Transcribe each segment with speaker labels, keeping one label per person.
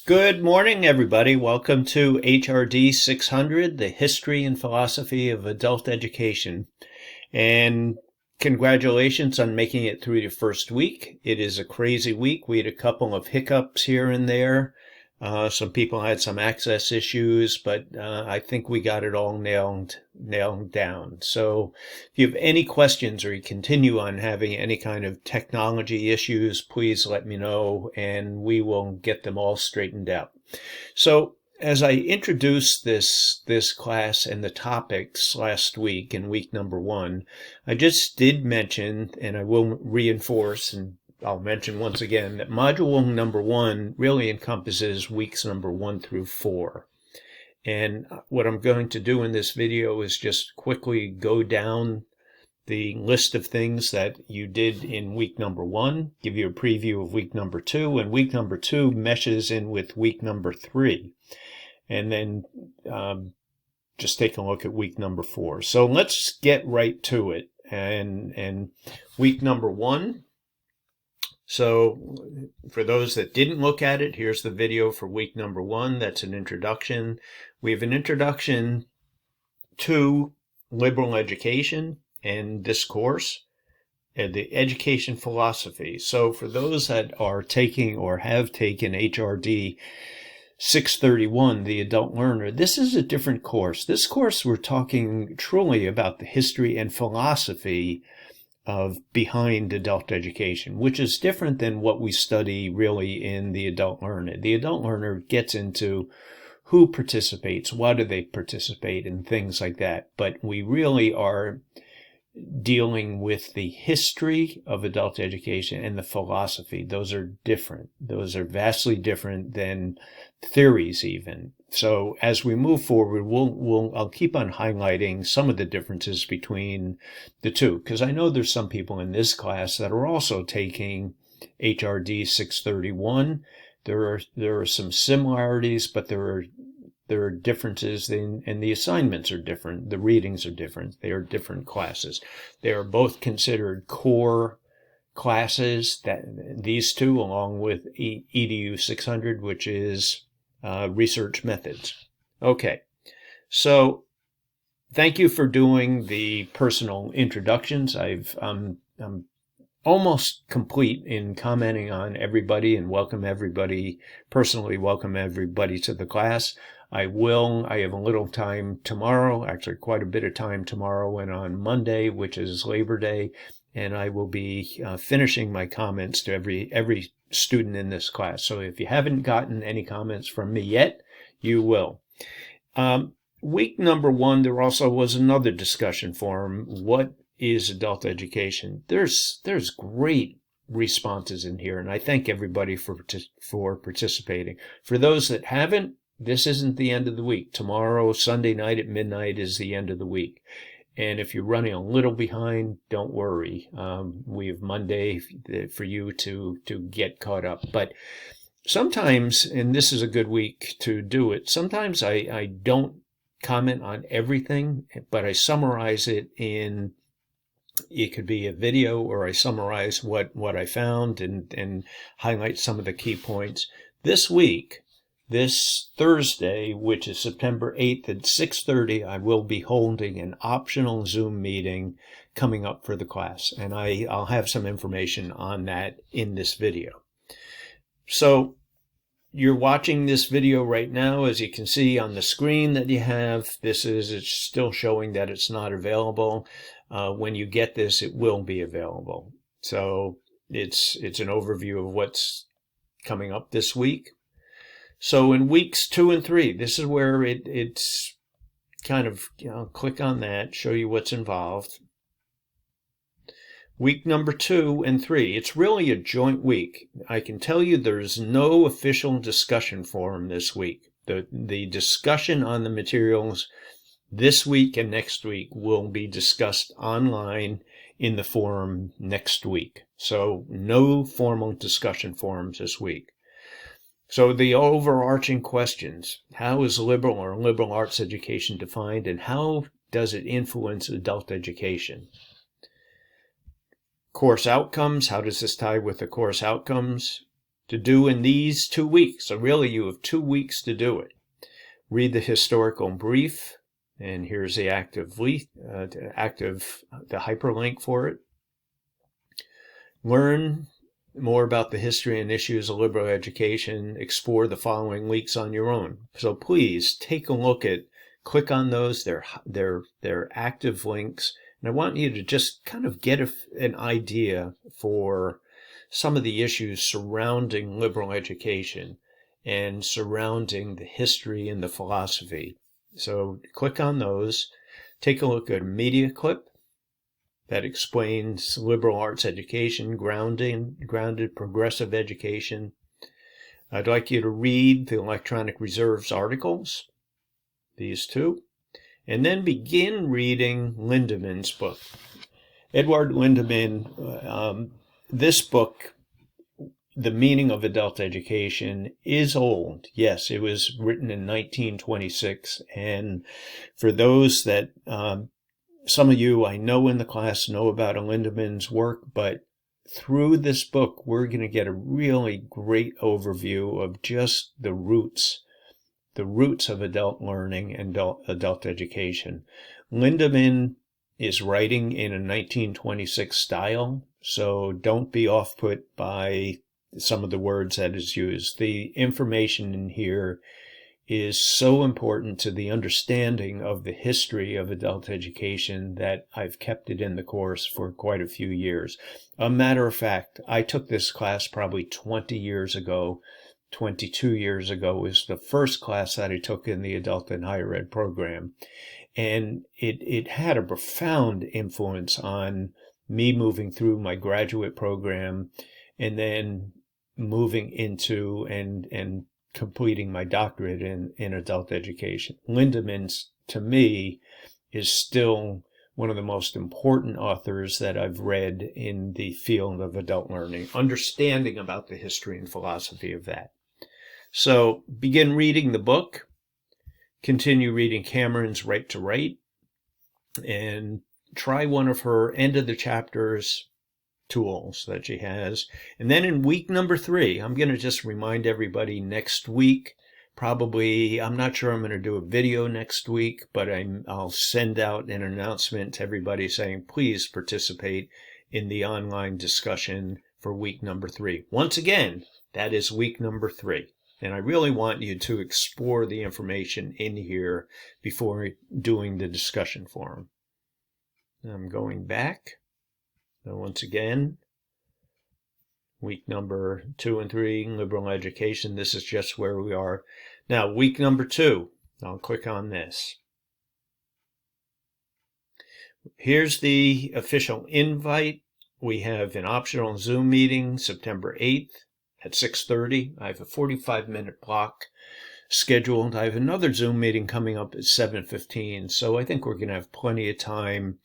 Speaker 1: Good morning, everybody. Welcome to HRD 600, the history and philosophy of adult education. And congratulations on making it through your first week. It is a crazy week. We had a couple of hiccups here and there. Some people had some access issues, but I think we got it all nailed down. So if you have any questions or you continue on having any kind of technology issues, please let me know and we will get them all straightened out. So as I introduced this class and the topics last week in week number 1, I just did mention, and I will reinforce, and I'll mention once again, that module number 1 really encompasses weeks number 1 through 4. And what I'm going to do in this video is just quickly go down the list of things that you did in week number 1, give you a preview of week number 2, and week number 2 meshes in with week number 3. And then just take a look at week number 4. So let's get right to it. And week number 1. So for those that didn't look at it, here's the video for week number 1. That's an introduction. We have an introduction to liberal education and discourse and the education philosophy. So for those that are taking or have taken HRD 631, the adult learner, this is a different course. This course, we're talking truly about the history and philosophy of behind adult education, which is different than what we study really in the adult learner. The adult learner gets into who participates, why do they participate, and things like that. But we really are dealing with the history of adult education and the philosophy. Those are different. Those are vastly different than theories even. So as we move forward, I'll keep on highlighting some of the differences between the two, because I know there's some people in this class that are also taking HRD 631. There are some similarities, but there are differences, and the assignments are different. The readings are different. They are different classes. They are both considered core classes, that these two, along with EDU 600, which is research methods. Okay, so thank you for doing the personal introductions. I'm almost complete in commenting on everybody and personally welcome everybody to the class. I have a little time tomorrow, actually quite a bit of time tomorrow and on Monday, which is Labor Day, and I will be finishing my comments to every student in this class. So if you haven't gotten any comments from me yet, you will. Week number 1, there also was another discussion forum. What is adult education? There's great responses in here, and I thank everybody for participating. For those that haven't, this isn't the end of the week. Tomorrow, Sunday night at midnight, is the end of the week. And if you're running a little behind, don't worry. We have Monday for you to get caught up. But sometimes, and this is a good week to do it, sometimes I don't comment on everything, but I summarize it it could be a video, or I summarize what I found and highlight some of the key points. This week, this Thursday, which is September 8th at 6:30, I will be holding an optional Zoom meeting coming up for the class, and I'll have some information on that in this video. So you're watching this video right now. As you can see on the screen that you have, it's still showing that it's not available. When you get this, it will be available. So it's an overview of what's coming up this week. So in weeks 2 and 3, this is where it's kind of, click on that, show you what's involved. Week number 2 and 3, it's really a joint week. I can tell you there's no official discussion forum this week. The discussion on the materials this week and next week will be discussed online in the forum next week. So no formal discussion forums this week. So the overarching questions: how is liberal or liberal arts education defined, and how does it influence adult education? Course outcomes: how does this tie with the course outcomes? to do in these 2 weeks. So really you have 2 weeks to do it. Read the historical brief, and here's the the hyperlink for it. Learn more about the history and issues of liberal education. Explore the following weeks on your own. So please take a look at, click on those. They're active links. And I want you to just kind of get an idea for some of the issues surrounding liberal education and surrounding the history and the philosophy. So click on those. Take a look at a media clip that explains liberal arts education, grounded progressive education. I'd like you to read the Electronic Reserves articles, these two, and then begin reading Lindemann's book. Edward Lindemann, this book, The Meaning of Adult Education, is old. Yes, it was written in 1926, and for those that some of you I know in the class know about Lindemann's work, but through this book, we're going to get a really great overview of just the roots of adult learning and adult education. Lindemann is writing in a 1926 style, so don't be off-put by some of the words that is used. The information in here is so important to the understanding of the history of adult education that I've kept it in the course for quite a few years. A matter of fact, I took this class probably 20 years ago. 22 years ago was the first class that I took in the adult and higher ed program. And it had a profound influence on me moving through my graduate program and then moving into and completing my doctorate in adult education. Lindemann's, to me, is still one of the most important authors that I've read in the field of adult learning, understanding about the history and philosophy of that. So begin reading the book, continue reading Cameron's Right to Write, and try one of her end of the chapters tools that she has. And then in week number 3, I'm going to just remind everybody next week, probably, I'm not sure I'm going to do a video next week, but I'll send out an announcement to everybody saying, please participate in the online discussion for week number 3. Once again, that is week number 3. And I really want you to explore the information in here before doing the discussion forum. I'm going back. So once again, week number 2 and 3, liberal education. This is just where we are. Now, week number 2, I'll click on this. Here's the official invite. We have an optional Zoom meeting September 8th at 6:30. I have a 45-minute block scheduled. I have another Zoom meeting coming up at 7:15, so I think we're going to have plenty of time.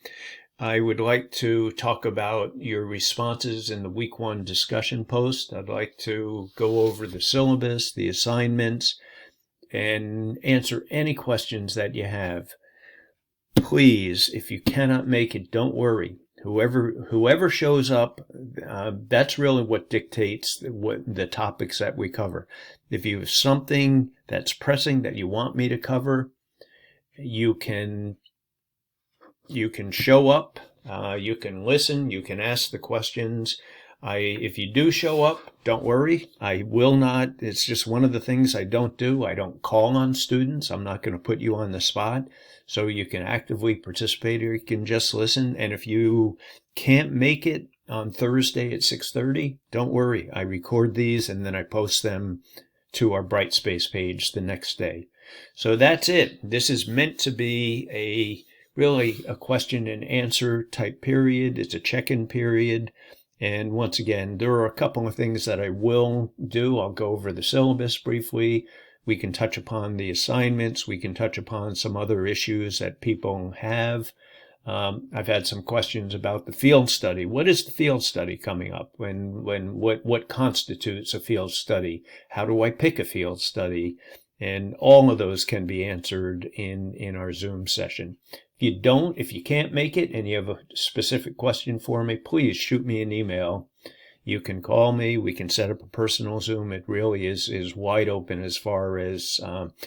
Speaker 1: I would like to talk about your responses in the week 1 discussion post. I'd like to go over the syllabus, the assignments, and answer any questions that you have. Please, if you cannot make it, don't worry. Whoever shows up, that's really what dictates what the topics that we cover. If you have something that's pressing that you want me to cover, you can show up, you can listen, you can ask the questions. If you do show up, don't worry. I will not. It's just one of the things I don't do. I don't call on students. I'm not going to put you on the spot. So you can actively participate or you can just listen. And if you can't make it on Thursday at 6:30, don't worry. I record these and then I post them to our Brightspace page the next day. So that's it. This is meant to be really a question and answer type period. It's a check-in period. And once again, there are a couple of things that I will do. I'll go over the syllabus briefly. We can touch upon the assignments. We can touch upon some other issues that people have. I've had some questions about the field study. What is the field study coming up? What constitutes a field study? How do I pick a field study? And all of those can be answered in our Zoom session. If you can't make it and you have a specific question for me, please shoot me an email. you can call me. We can set up a personal Zoom. It really is wide open as far as,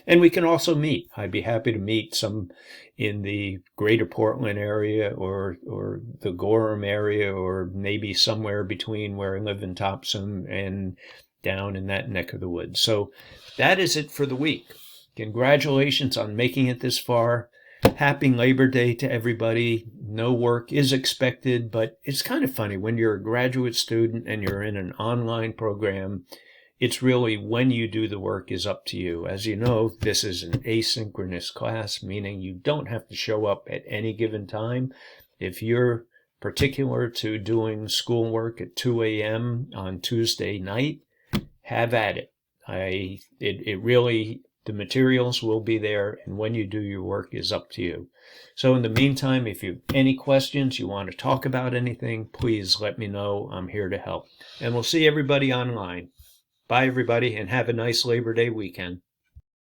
Speaker 1: and we can also meet. I'd be happy to meet some in the greater Portland area or the Gorham area, or maybe somewhere between where I live in Topsom and down in that neck of the woods. So that is it for the week. Congratulations on making it this far. Happy Labor Day to everybody. No work is expected, but it's kind of funny when you're a graduate student and you're in an online program. It's really when you do the work is up to you. As you know, this is an asynchronous class, meaning you don't have to show up at any given time. If you're particular to doing schoolwork at 2 a.m. on Tuesday night, have at it. It really, the materials will be there, and when you do your work is up to you. So in the meantime, if you have any questions, you want to talk about anything, please let me know. I'm here to help. And we'll see everybody online. Bye, everybody, and have a nice Labor Day weekend.